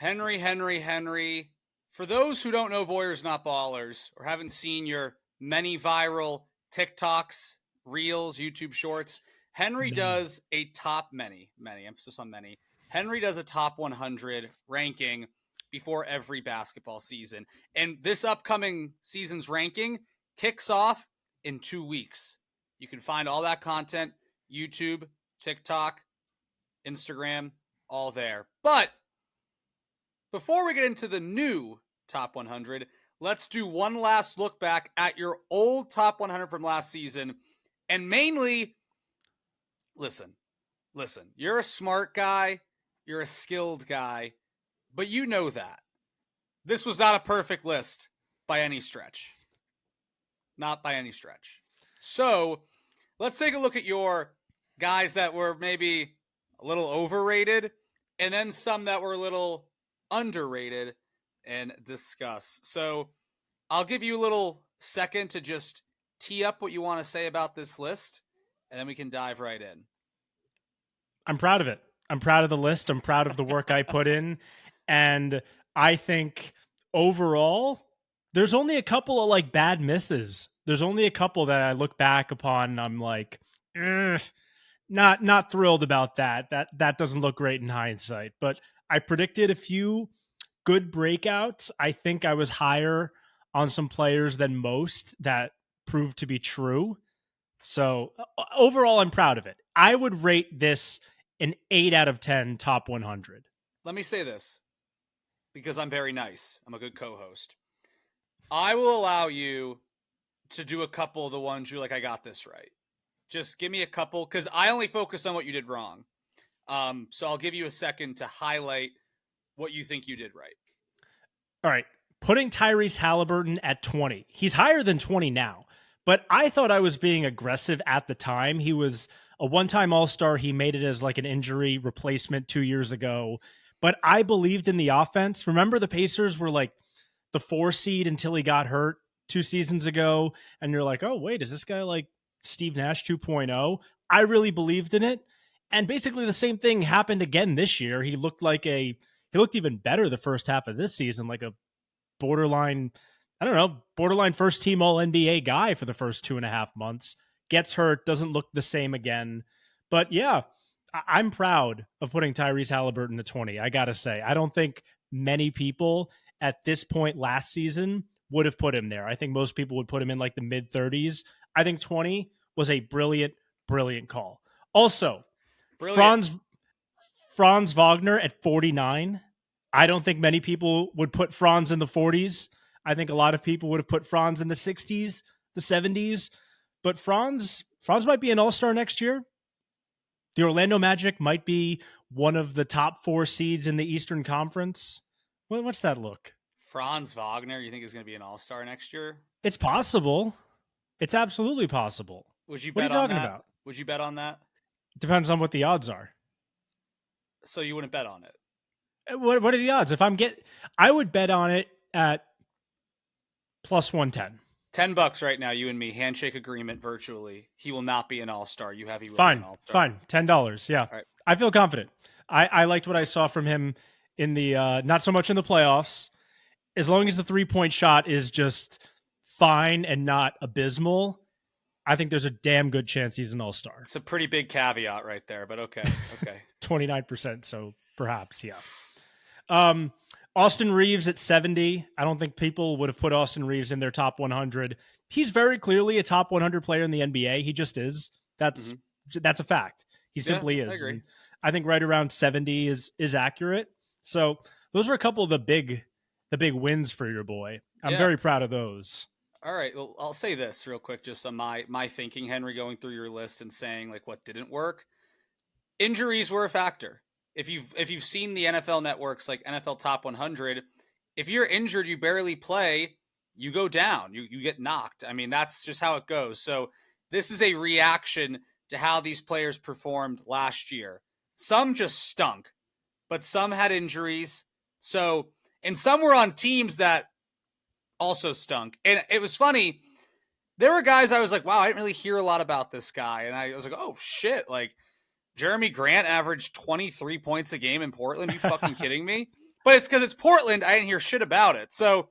Henry. For those who don't know Boyers Not Ballers or haven't seen your many viral TikToks, Reels, YouTube Shorts, Henry does a top many, emphasis on many. Henry does a top 100 ranking before every basketball season. And this upcoming season's ranking kicks off in 2 weeks. You can find all that content, YouTube, TikTok, Instagram, all there. But before we get into the new top 100, let's do one last look back at your old top 100 from last season. And mainly, listen, you're a smart guy, you're a skilled guy, but you know that. This was not a perfect list by any stretch. Not by any stretch. So let's take a look at your guys that were maybe a little overrated and then some that were a little underrated and discuss. So I'll give you a little second to just tee up what you want to say about this list, and then we can dive right in. I'm proud of it. I'm proud of the list. I'm proud of the work I put in. And I think overall, there's only a couple of like bad misses. There's only a couple that I look back upon and I'm like, not thrilled about that. That doesn't look great in hindsight. But I predicted a few good breakouts. I think I was higher on some players than most that proved to be true. So overall, I'm proud of it. I would rate this an 8 out of 10 top 100. Let me say this because I'm very nice. I'm a good co-host. I will allow you to do a couple of the ones you're like, I got this right. Just give me a couple because I only focused on what you did wrong. So I'll give you a second to highlight what you think you did right. All right. Putting Tyrese Halliburton at 20. He's higher than 20 now, but I thought I was being aggressive at the time. He was a one-time All-Star. He made it as like an injury replacement 2 years ago, but I believed in the offense. Remember the Pacers were like the 4 seed until he got hurt 2 seasons ago. And you're like, oh, wait, is this guy like Steve Nash 2.0? I really believed in it. And basically the same thing happened again this year. He looked even better the first half of this season, like a borderline first team all NBA guy for the first 2.5 months. Gets hurt, doesn't look the same again. But yeah, I'm proud of putting Tyrese Halliburton to 20. I got to say, I don't think many people at this point last season would have put him there. I think most people would put him in like the mid 30s. I think 20 was a brilliant call. Also, brilliant. Franz Wagner at 49. I don't think many people would put Franz in the 40s. I think a lot of people would have put Franz in the 60s, the 70s. But Franz might be an all-star next year. The Orlando Magic might be one of the top 4 seeds in the Eastern Conference. What's that look? Franz Wagner, you think is going to be an all-star next year? It's possible. It's absolutely possible. Would you bet what are you talking about? Would you bet on that? Depends on what the odds are. So you wouldn't bet on it? What are the odds? I would bet on it at plus 110. $10 right now, you and me, handshake agreement virtually. He will not be an all-star. He will be an all-star. Fine. $10. Yeah. Right. I feel confident. I liked what I saw from him in the, not so much in the playoffs. As long as the 3-point shot is just fine and not abysmal, I think there's a damn good chance he's an all-star. It's a pretty big caveat right there, but okay. 29%. So perhaps, yeah. Austin Reeves at 70. I don't think people would have put Austin Reeves in their top 100. He's very clearly a top 100 player in the NBA. He just is. That's a fact. He simply is. I agree. I think right around 70 is accurate. So those were a couple of the big wins for your boy. I'm very proud of those. All right. Well, I'll say this real quick, just on my thinking, Henry, going through your list and saying like what didn't work. Injuries were a factor. If you've seen the NFL networks like NFL Top 100, if you're injured, you barely play, you go down, you get knocked. I mean, that's just how it goes. So this is a reaction to how these players performed last year. Some just stunk, but some had injuries. So, and some were on teams that also stunk. And it was funny. There were guys I was like, wow, I didn't really hear a lot about this guy. And I was like, oh shit, like Jeremy Grant averaged 23 points a game in Portland. You fucking kidding me? But it's because it's Portland. I didn't hear shit about it. So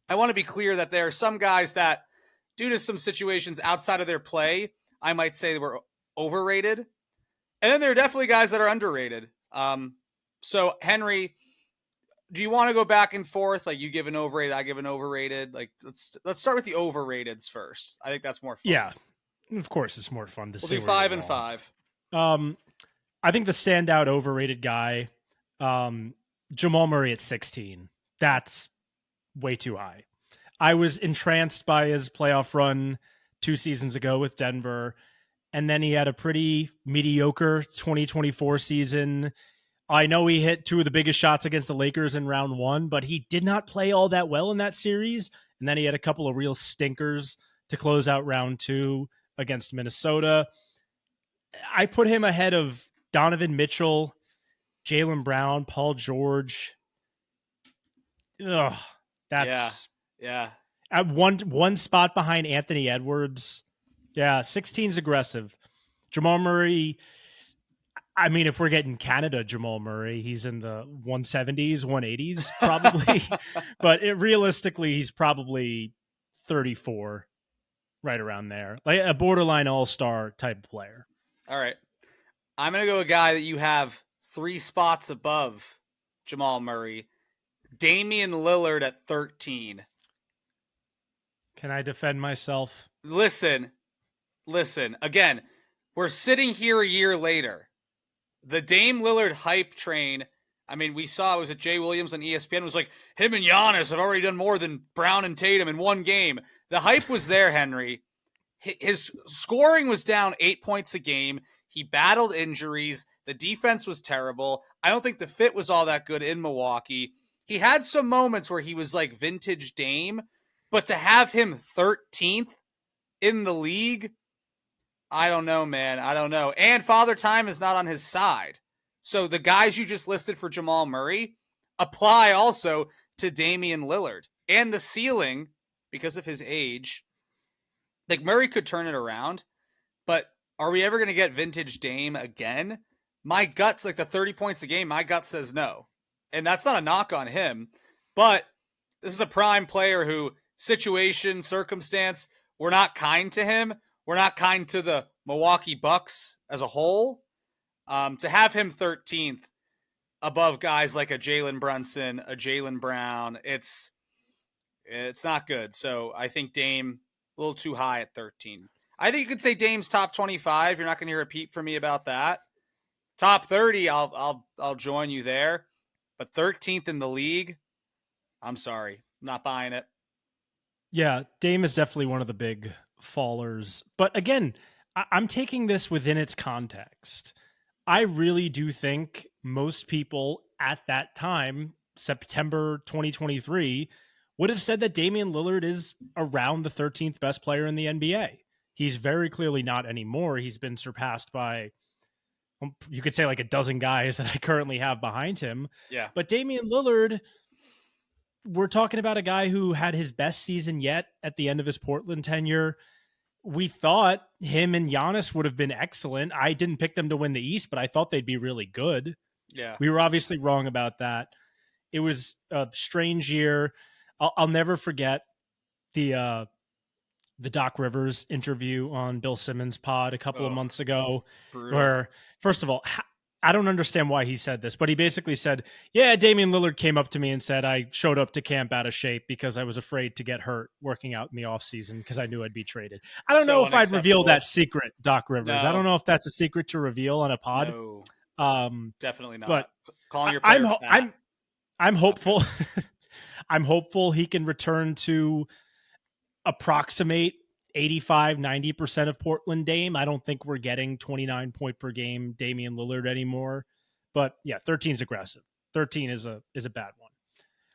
I want to be clear that there are some guys that, due to some situations outside of their play, I might say were overrated. And then there are definitely guys that are underrated. So Henry, do you want to go back and forth? Like, you give an overrated, I give an overrated. Like, let's start with the overrateds first. I think that's more fun. Yeah, of course, it's more fun to We'll see. do 5 and 5. I think the standout overrated guy, Jamal Murray at 16. That's way too high. I was entranced by his playoff run 2 seasons ago with Denver, and then he had a pretty mediocre 2024 season. I know he hit 2 of the biggest shots against the Lakers in round 1, but he did not play all that well in that series. And then he had a couple of real stinkers to close out round 2 against Minnesota. I put him ahead of Donovan Mitchell, Jaylen Brown, Paul George. Ugh, that's yeah. At one spot behind Anthony Edwards. Yeah, 16's aggressive. Jamal Murray, I mean, if we're getting Canada Jamal Murray, he's in the 170s, 180s probably. But realistically, he's probably 34, right around there. Like a borderline all-star type player. All right. I'm going to go a guy that you have 3 spots above Jamal Murray. Damian Lillard at 13. Can I defend myself? Listen. Again, we're sitting here a year later. The Dame Lillard hype train, I mean, we saw it was at Jay Williams on ESPN. It was like, him and Giannis have already done more than Brown and Tatum in one game. The hype was there, Henry. His scoring was down 8 points a game. He battled injuries. The defense was terrible. I don't think the fit was all that good in Milwaukee. He had some moments where he was like vintage Dame, but to have him 13th in the league, I don't know, man. I don't know. And Father Time is not on his side. So the guys you just listed for Jamal Murray apply also to Damian Lillard. And the ceiling, because of his age, like Murray could turn it around, but are we ever going to get vintage Dame again? My gut's like the 30 points a game. My gut says no. And that's not a knock on him, but this is a prime player who situation, circumstance, we're not kind to him. We're not kind to the Milwaukee Bucks as a whole. To have him 13th above guys like a Jalen Brunson, a Jaylen Brown, it's not good. So I think Dame a little too high at 13. I think you could say Dame's top 25. You're not going to hear a peep from me about that. Top 30, I'll join you there. But 13th in the league, I'm sorry, I'm not buying it. Yeah, Dame is definitely one of the big fallers. But again, I'm taking this within its context. I really do think most people at that time, September 2023, would have said that Damian Lillard is around the 13th best player in the NBA. He's very clearly not anymore. He's been surpassed by, you could say, like a dozen guys that I currently have behind him. Yeah. But Damian Lillard, we're talking about a guy who had his best season yet at the end of his Portland tenure. We thought him and Giannis would have been excellent. I didn't pick them to win the East, but I thought they'd be really good. Yeah. We were obviously wrong about that. It was a strange year. I'll never forget the Doc Rivers interview on Bill Simmons' pod a couple of months ago, brutal. Where, first of all, I don't understand why he said this, but he basically said, yeah, Damian Lillard came up to me and said I showed up to camp out of shape because I was afraid to get hurt working out in the offseason because I knew I'd be traded. I don't know if I'd reveal that secret, Doc Rivers. No. I don't know if that's a secret to reveal on a pod. No, definitely not. But calling your players I'm hopeful. I'm hopeful he can return to approximate 85-90% of Portland Dame. I don't think we're getting 29 point per game Damian Lillard anymore. But yeah, 13 is aggressive. 13 is a bad one.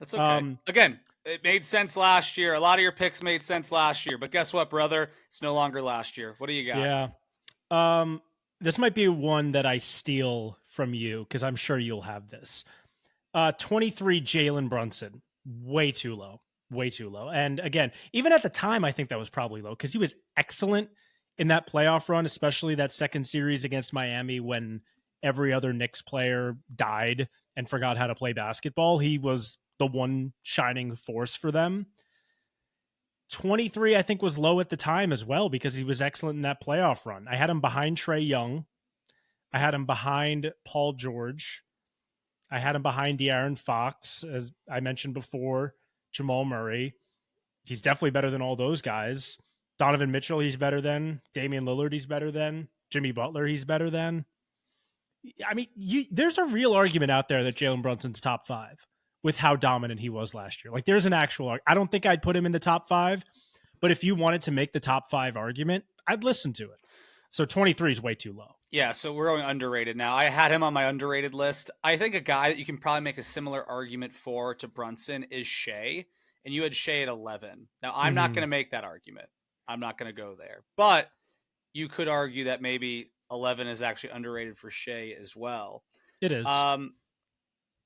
That's okay. Again, it made sense last year. A lot of your picks made sense last year. But guess what, brother? It's no longer last year. What do you got? Yeah. This might be one that I steal from you because I'm sure you'll have this. 23 Jalen Brunson. Way too low. Way too low. And again, even at the time, I think that was probably low because he was excellent in that playoff run, especially that second series against Miami when every other Knicks player died and forgot how to play basketball. He was the one shining force for them. 23, I think, was low at the time as well because he was excellent in that playoff run. I had him behind Trae Young. I had him behind Paul George. I had him behind De'Aaron Fox, as I mentioned before, Jamal Murray. He's definitely better than all those guys. Donovan Mitchell, he's better than. Damian Lillard, he's better than. Jimmy Butler, he's better than. I mean, there's a real argument out there that Jalen Brunson's top 5 with how dominant he was last year. Like, there's an actual, I don't think I'd put him in the top 5, but if you wanted to make the top 5 argument, I'd listen to it. So 23 is way too low. Yeah, so we're going underrated now. I had him on my underrated list. I think a guy that you can probably make a similar argument for to Brunson is Shea, and you had Shea at 11. Now, I'm not going to make that argument. I'm not going to go there. But you could argue that maybe 11 is actually underrated for Shea as well. It is. I'm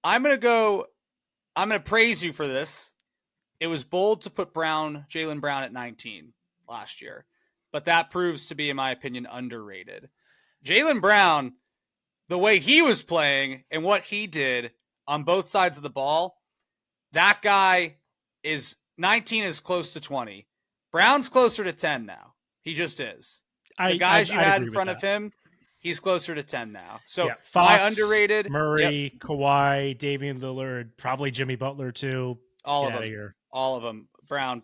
going to praise you for this. It was bold to put Jaylen Brown at 19 last year, but that proves to be, in my opinion, underrated. Jaylen Brown, the way he was playing and what he did on both sides of the ball, that guy is 19 is close to 20. Brown's closer to 10 now. He just is. The guys you had in front of him, he's closer to 10 now. So yeah, Fox, my underrated Murray, Kawhi, Damian Lillard, probably Jimmy Butler too. All of them. Brown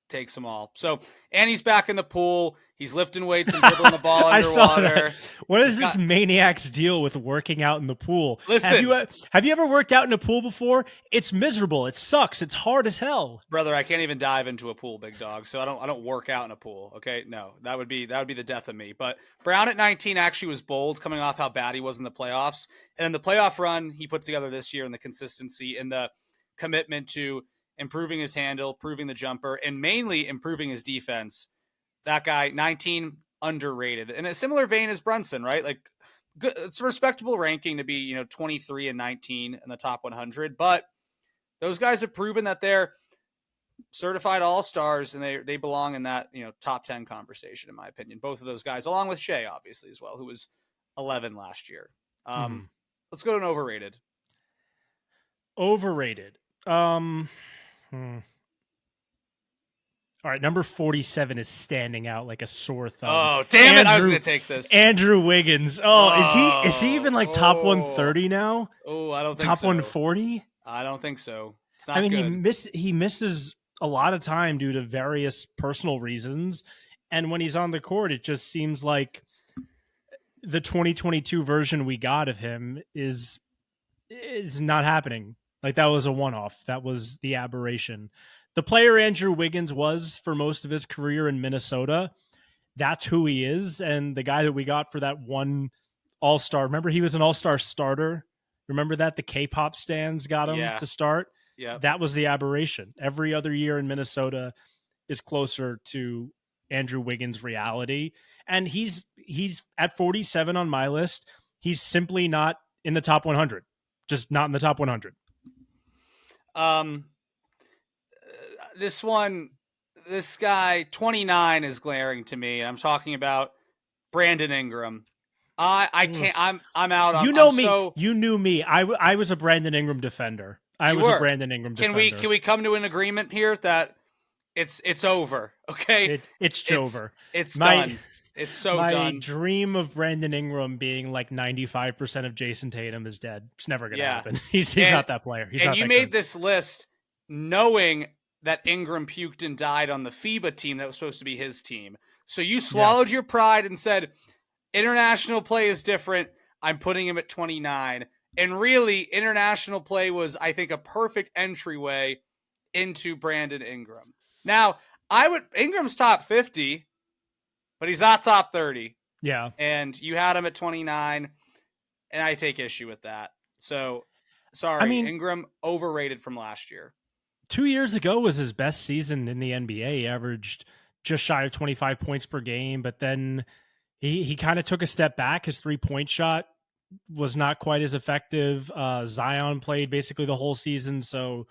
takes them all. So, and he's back in the pool. He's lifting weights and dribbling the ball underwater. I saw that. What is this maniac's deal with working out in the pool? Listen, have you ever worked out in a pool before? It's miserable. It sucks. It's hard as hell. Brother, I can't even dive into a pool, big dog. So I don't work out in a pool. Okay, no, that would be the death of me. But Brown at 19 actually was bold, coming off how bad he was in the playoffs, and the playoff run he put together this year, and the consistency and the commitment to improving his handle, improving the jumper, and mainly improving his defense. That guy, 19, underrated. In a similar vein as Brunson, right? Like, good, it's a respectable ranking to be, 23 and 19 in the top 100. But those guys have proven that they're certified all-stars, and they belong in that, top 10 conversation, in my opinion. Both of those guys, along with Shea, obviously, as well, who was 11 last year. Let's go to an overrated. Overrated. All right, number 47 is standing out like a sore thumb. Oh, damn it! I was going to take this. Andrew Wiggins. Is he even like top 130 now? Oh, I don't think top so. 140? I don't think so. It's not good. He misses a lot of time due to various personal reasons, and when he's on the court, it just seems like the 2022 version we got of him is not happening. Like, that was a one-off. That was the aberration. The player Andrew Wiggins was for most of his career in Minnesota. That's who he is. And the guy that we got for that one all-star, remember he was an all-star starter? Remember that? The K-pop stands got him to start? Yeah. That was the aberration. Every other year in Minnesota is closer to Andrew Wiggins' reality. And he's at 47 on my list. He's simply not in the top 100. Just not in the top 100. This guy, 29, is glaring to me. I'm talking about Brandon Ingram. I can't. I'm out. You knew me. I was a Brandon Ingram defender. A Brandon Ingram defender. Can we come to an agreement here that it's over? Okay, it's over. It's done. It's so done. My dream of Brandon Ingram being like 95% of Jason Tatum is dead. It's never going to happen. He's not that player. You made this list knowing that Ingram puked and died on the FIBA team that was supposed to be his team. So you swallowed your pride and said, international play is different. I'm putting him at 29. And really, international play was, I think, a perfect entryway into Brandon Ingram. Now, Ingram's top 50, but he's not top 30. Yeah. And you had him at 29, and I take issue with that. So, sorry, Ingram overrated from last year. 2 years ago was his best season in the NBA. He averaged just shy of 25 points per game, but then he kind of took a step back. His 3-point shot was not quite as effective. Zion played basically the whole season, so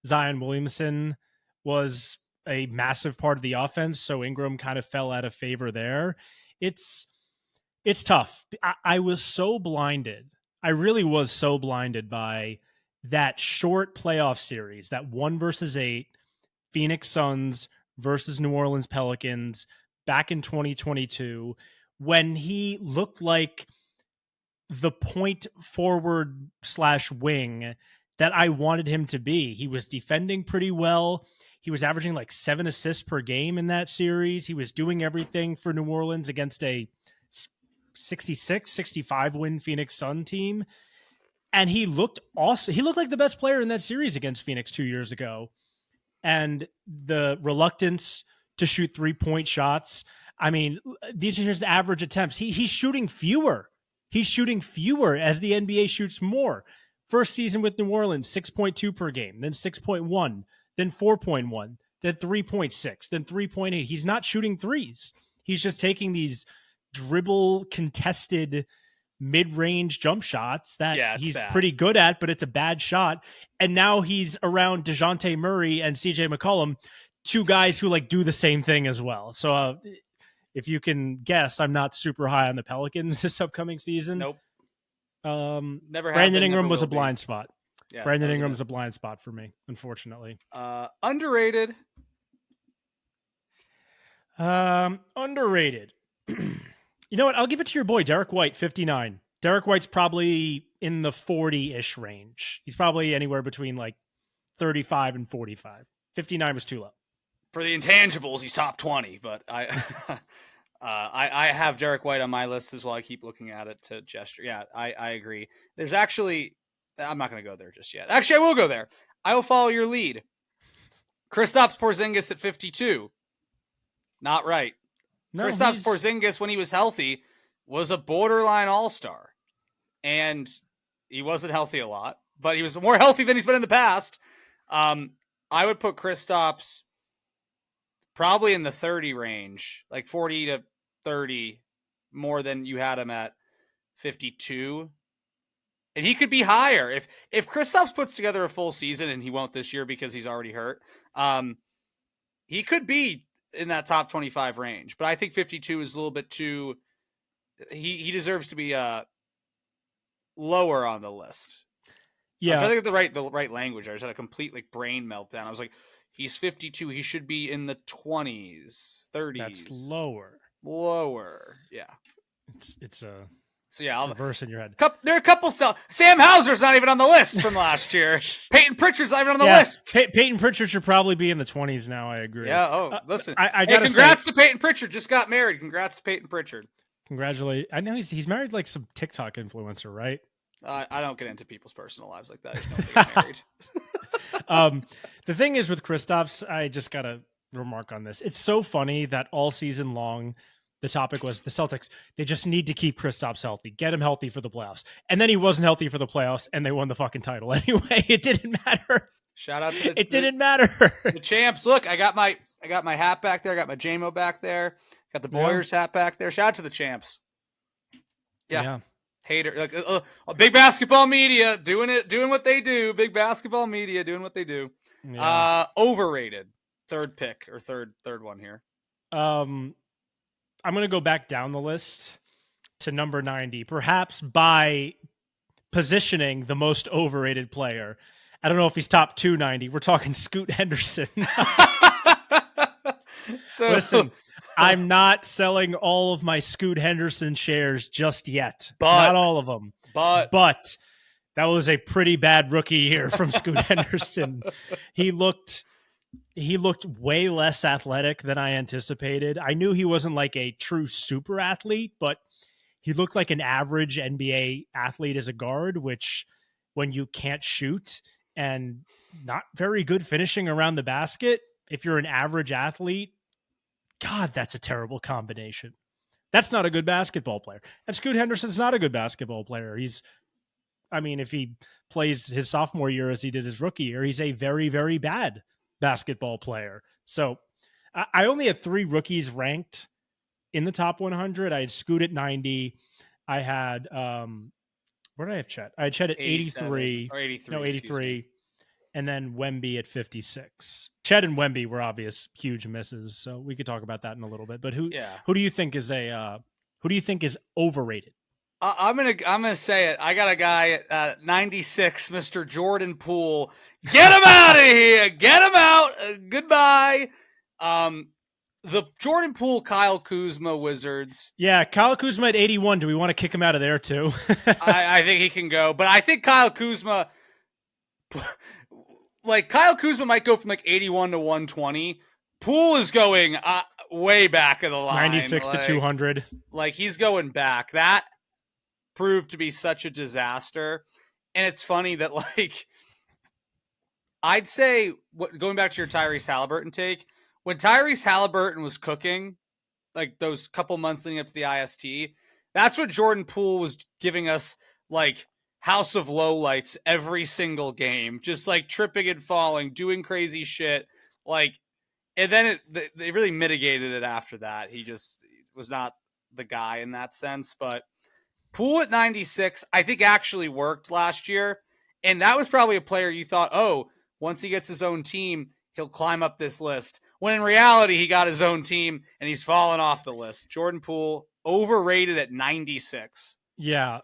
Zion Williamson was a massive part of the offense, so Ingram kind of fell out of favor there. It's It's tough. I was so blinded. I really was so blinded by that short playoff series, that 1-8 Phoenix Suns versus New Orleans Pelicans back in 2022, when he looked like the point forward slash wing that I wanted him to be. He was defending pretty well. He was averaging like 7 assists per game in that series. He was doing everything for New Orleans against a 66-65 win Phoenix Sun team. And he looked awesome. He looked like the best player in that series against Phoenix 2 years ago. And the reluctance to shoot 3-point shots. I mean, these are his average attempts. He's shooting fewer. He's shooting fewer as the NBA shoots more. First season with New Orleans, 6.2 per game, then 6.1, then 4.1, then 3.6, then 3.8. He's not shooting threes. He's just taking these dribble contested mid-range jump shots that he's pretty good at, but it's a bad shot. And now he's around DeJounte Murray and CJ McCollum, two guys who like do the same thing as well. So if you can guess, I'm not super high on the Pelicans this upcoming season. Nope. Never. Brandon Ingram was a blind spot. Yeah, Brandon Ingram's a blind spot for me, unfortunately. Underrated. Underrated. You know what? I'll give it to your boy, Derek White, 59. Derek White's probably in the 40-ish range. He's probably anywhere between like 35 and 45. 59 was too low. For the intangibles, he's top 20, but I have Derek White on my list as well. I keep looking at it to gesture. Yeah, I agree. There's actually, I'm not going to go there just yet. Actually, I will go there. I will follow your lead. Kristaps Porzingis at 52. Not right. No, Kristaps Porzingis, when he was healthy, was a borderline all-star. And he wasn't healthy a lot, but he was more healthy than he's been in the past. I would put Kristaps probably in the 30 range, like 40 to 30, more than you had him at 52. And he could be higher. If Kristaps puts together a full season, and he won't this year because he's already hurt, he could be in that top 25 range. But I think 52 is a little bit too... He deserves to be lower on the list. Yeah. I think the right language. I just had a complete like brain meltdown. I was like, he's 52. He should be in the 20s, 30s. That's lower. Lower. Yeah. It's a... So yeah, I'll reverse in your head. There are a couple. Sam Hauser's not even on the list from last year. Peyton Pritchard's not even on the list. Peyton Pritchard should probably be in the 20s now. I agree. Yeah. Oh, listen. I gotta congrats to Peyton Pritchard. Just got married. Congrats to Peyton Pritchard. Congratulations. I know he's married like some TikTok influencer, right? I don't get into people's personal lives like that. He's not married. The thing is with Kristaps, I just gotta remark on this. It's so funny that all season long, the topic was the Celtics. They just need to keep Kristaps healthy, get him healthy for the playoffs. And then he wasn't healthy for the playoffs, and they won the fucking title anyway. It didn't matter. Shout out to it didn't matter. The champs. Look, I got my hat back there. I got my JMO back there. Got the Boyers hat back there. Shout out to the champs. Yeah. Hater, big basketball media doing what they do. Big basketball media doing what they do. Yeah. Overrated. Third pick or third one here. I'm going to go back down the list to number 90, perhaps by positioning the most overrated player. I don't know if he's top 290. We're talking Scoot Henderson. Listen, I'm not selling all of my Scoot Henderson shares just yet. Not all of them. But that was a pretty bad rookie year from Scoot Henderson. He looked way less athletic than I anticipated. I knew he wasn't like a true super athlete, but he looked like an average NBA athlete as a guard, which when you can't shoot and not very good finishing around the basket, if you're an average athlete, God, that's a terrible combination. That's not a good basketball player. And Scoot Henderson's not a good basketball player. If he plays his sophomore year as he did his rookie year, he's a very, very bad basketball player. So I only had 3 rookies ranked in the top 100. I had Scoot at 90. I had, where did I have Chet? I had Chet at 83. Or 83. No, 83. And then Wemby at 56. Chet and Wemby were obvious huge misses, so we could talk about that in a little bit. But who do you think is Who do you think is overrated? I'm gonna say it. I got a guy at 96, Mr. Jordan Poole. Get him out of here. Get him out. Goodbye. Um, the Jordan Poole, Kyle Kuzma Wizards. Yeah, Kyle Kuzma at 81. Do we want to kick him out of there too? I think he can go, but I think Kyle Kuzma, like Kyle Kuzma, might go from like 81 to 120. Poole is going way back of the line, 96 to 200. Like he's going back. That proved to be such a disaster. And it's funny that, like, I'd say, going back to your Tyrese Halliburton take, when Tyrese Halliburton was cooking, like those couple months leading up to the IST, that's what Jordan Poole was giving us, like, House of Lowlights every single game, just like tripping and falling, doing crazy shit. Like, and then they really mitigated it after that. He just was not the guy in that sense, but Poole at 96, I think actually worked last year. And that was probably a player you thought, oh, once he gets his own team, he'll climb up this list. When in reality, he got his own team and he's fallen off the list. Jordan Poole, overrated at 96. Yeah.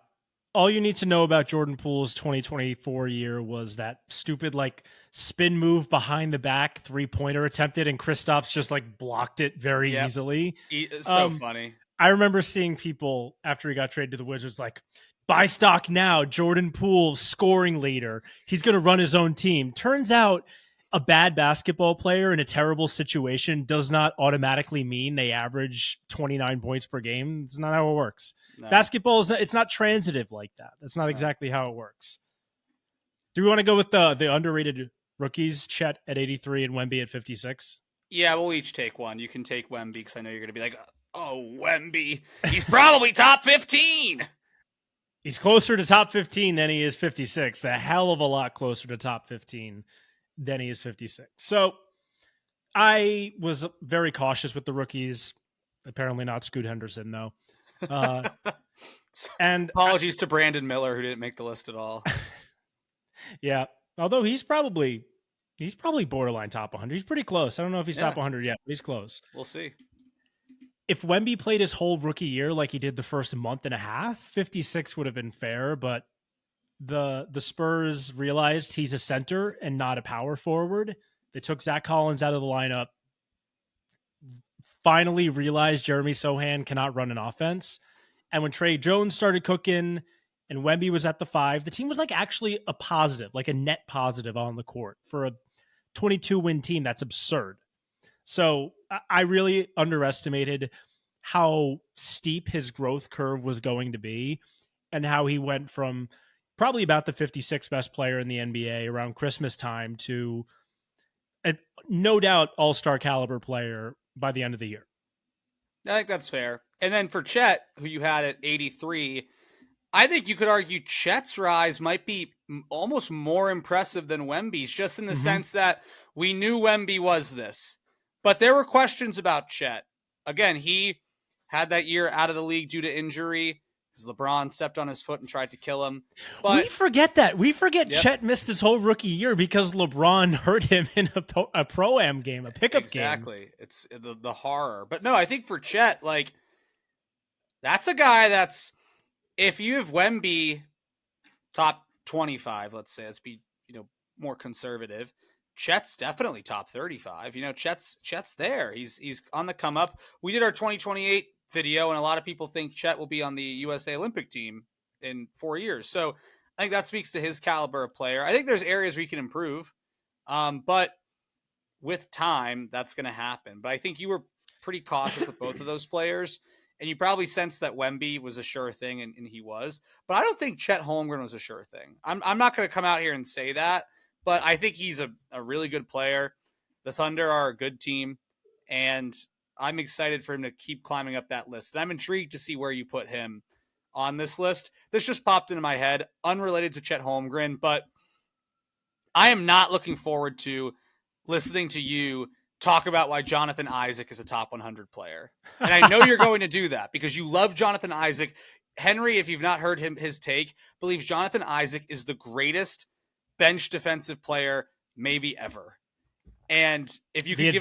All you need to know about Jordan Poole's 2024 year was that stupid, like, spin move behind the back 3-pointer attempted, and Kristaps just, like, blocked it very easily. So funny. I remember seeing people after he got traded to the Wizards like, buy stock now, Jordan Poole, scoring leader. He's going to run his own team. Turns out a bad basketball player in a terrible situation does not automatically mean they average 29 points per game. It's not how it works. No. Basketball it's not transitive like that. That's not exactly how it works. Do we want to go with the underrated rookies, Chet at 83 and Wemby at 56? Yeah, we'll each take one. You can take Wemby because I know you're going to be like, oh, Wemby. He's probably top 15. He's closer to top 15 than he is 56. A hell of a lot closer to top 15 than he is 56. So I was very cautious with the rookies. Apparently not Scoot Henderson, though. And apologies to Brandon Miller, who didn't make the list at all. Yeah. Although he's probably borderline top 100. He's pretty close. I don't know if he's top 100 yet, but he's close. We'll see. If Wemby played his whole rookie year like he did the first month and a half, 56 would have been fair, but the Spurs realized he's a center and not a power forward. They took Zach Collins out of the lineup, finally realized Jeremy Sohan cannot run an offense. And when Trey Jones started cooking and Wemby was at the 5, the team was like actually a positive, like a net positive on the court. For a 22-win team, that's absurd. So I really underestimated how steep his growth curve was going to be and how he went from probably about the 56th best player in the NBA around Christmas time to a no doubt all-star caliber player by the end of the year. I think that's fair. And then for Chet, who you had at 83, I think you could argue Chet's rise might be almost more impressive than Wemby's, just in the sense that we knew Wemby was this. But there were questions about Chet. Again, he had that year out of the league due to injury because LeBron stepped on his foot and tried to kill him. But we forget that. We forget Chet missed his whole rookie year because LeBron hurt him in a pro-am game, a pickup game. Exactly. It's the horror. But no, I think for Chet, like, that's a guy that's, if you have Wemby top 25, let's say, let's be, more conservative, Chet's definitely top 35. Chet's there. He's on the come up. We did our 2028 video, and a lot of people think Chet will be on the USA Olympic team in 4 years. So I think that speaks to his caliber of player. I think there's areas we can improve, but with time, that's going to happen. But I think you were pretty cautious with both of those players, and you probably sensed that Wemby was a sure thing, and he was. But I don't think Chet Holmgren was a sure thing. I'm not going to come out here and say that, but I think he's a really good player. The Thunder are a good team, and I'm excited for him to keep climbing up that list. And I'm intrigued to see where you put him on this list. This just popped into my head, unrelated to Chet Holmgren, but I am not looking forward to listening to you talk about why Jonathan Isaac is a top 100 player. And I know you're going to do that because you love Jonathan Isaac. Henry, if you've not heard his take, believes Jonathan Isaac is the greatest bench defensive player maybe ever. And if you could the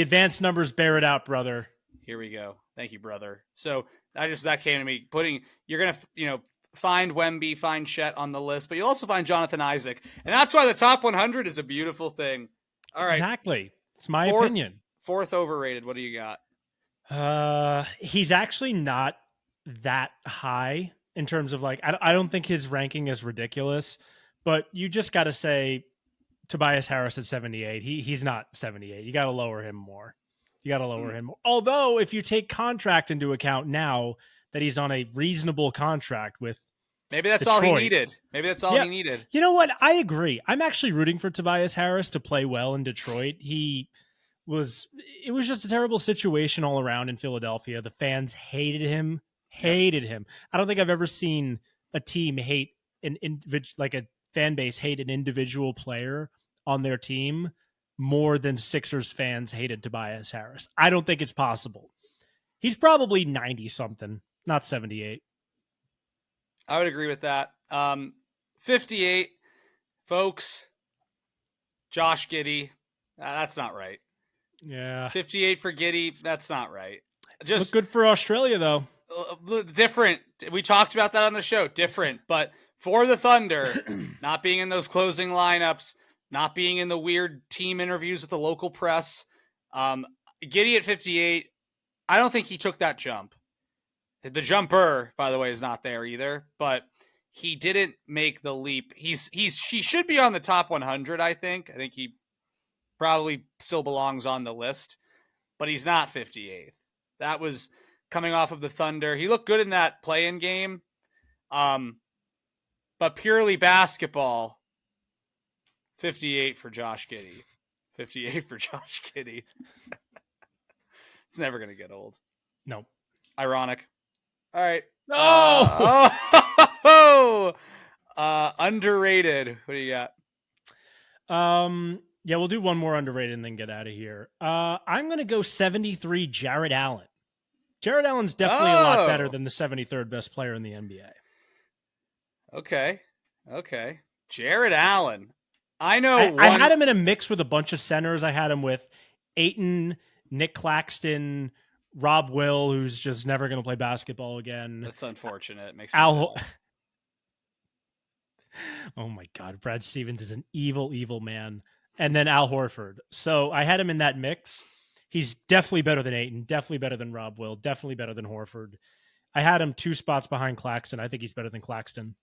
advanced numbers bear it out, brother. Here we go. Thank you, brother. So that came to me. You're gonna find Wemby, find Chet on the list, but you'll also find Jonathan Isaac, and that's why the top 100 is a beautiful thing. All right, exactly. It's my opinion. Fourth overrated. What do you got? He's actually not that high in terms of like, I don't think his ranking is ridiculous, but you just got to say Tobias Harris at 78. He's not 78. You got to lower him more. Although if you take contract into account now that he's on a reasonable contract with maybe that's Detroit. all he needed. Maybe that's all he needed. You know what? I agree. I'm actually rooting for Tobias Harris to play well in Detroit. It was just a terrible situation all around in Philadelphia. The fans hated him. I don't think I've ever seen a team hate like a fan base hate an individual player on their team more than Sixers fans hated Tobias Harris. I don't think it's possible. He's probably 90 something, not 78. I would agree with that. 58, folks. Josh Giddey. That's not right. Yeah. 58 for Giddey. That's not right. Just look good for Australia, though. Different. We talked about that on the show. Different. But for the Thunder, not being in those closing lineups, not being in the weird team interviews with the local press, Giddey at 58, I don't think he took that jump. The jumper, by the way, is not there either, but he didn't make the leap. He should be on the top 100, I think. I think he probably still belongs on the list, but he's not 58th. That was coming off of the Thunder. He looked good in that play-in game, but purely basketball, 58 for Josh Giddey. 58 for Josh Giddey. It's never going to get old. No. Ironic. All right. No! Underrated. What do you got? Yeah, we'll do one more underrated and then get out of here. I'm going to go 73 Jared Allen. Jared Allen's definitely a lot better than the 73rd best player in the NBA. Okay. Jared Allen. I know. I had him in a mix with a bunch of centers. I had him with Ayton, Nick Claxton, Rob Will, who's just never going to play basketball again. That's unfortunate. It makes me sad. Oh my God. Brad Stevens is an evil, evil man. And then Al Horford. So I had him in that mix. He's definitely better than Ayton, definitely better than Rob Will, definitely better than Horford. I had him 2 spots behind Claxton. I think he's better than Claxton.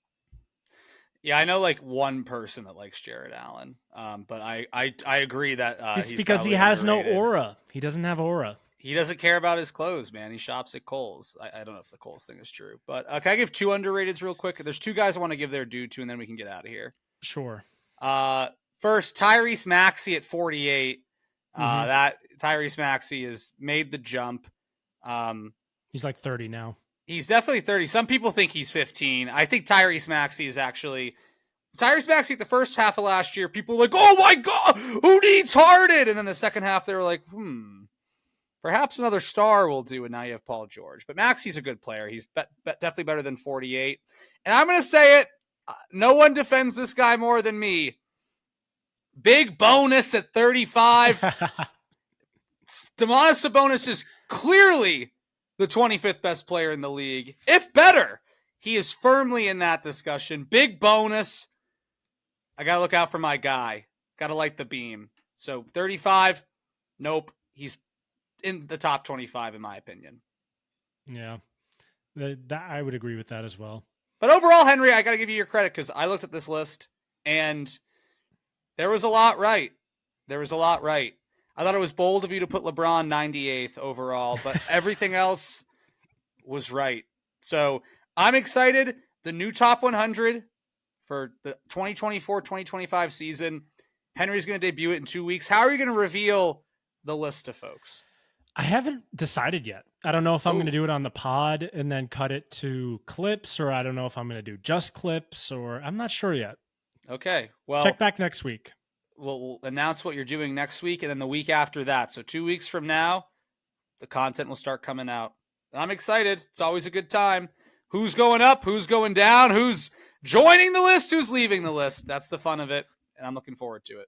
Yeah, I know like one person that likes Jared Allen, but I agree that it's because he has underrated. No aura. He doesn't have aura. He doesn't care about his clothes, man. He shops at Kohl's. I don't know if the Kohl's thing is true, but can I give 2 underrateds real quick? There's 2 guys I want to give their due to, and then we can get out of here. Sure. First, Tyrese Maxey at 48. That Tyrese Maxey has made the jump. He's like 30 now. He's definitely 30. Some people think he's 15. I think Tyrese Maxey is actually Tyrese Maxey at the first half of last year. People were like, "Oh my God, who needs Harden?" And then the second half, they were like, perhaps another star will do. And now you have Paul George. But Maxey's a good player. He's definitely better than 48. And I'm going to say it. No one defends this guy more than me. Big bonus at 35. Domantas Sabonis is clearly the 25th best player in the league. If better, he is firmly in that discussion. Big bonus. I got to look out for my guy. Got to light the beam. So 35, nope. He's in the top 25 in my opinion. Yeah, I would agree with that as well. But overall, Henry, I got to give you your credit because I looked at this list and there was a lot right. I thought it was bold of you to put LeBron 98th overall, but everything else was right. So I'm excited. The new top 100 for the 2024-2025 season. Henry's going to debut it in 2 weeks. How are you going to reveal the list to folks? I haven't decided yet. I don't know if I'm going to do it on the pod and then cut it to clips, or I don't know if I'm going to do just clips, or I'm not sure yet. Okay. Well, check back next week. We'll announce what you're doing next week and then the week after that. So 2 weeks from now, the content will start coming out. And I'm excited. It's always a good time. Who's going up? Who's going down? Who's joining the list? Who's leaving the list? That's the fun of it. And I'm looking forward to it.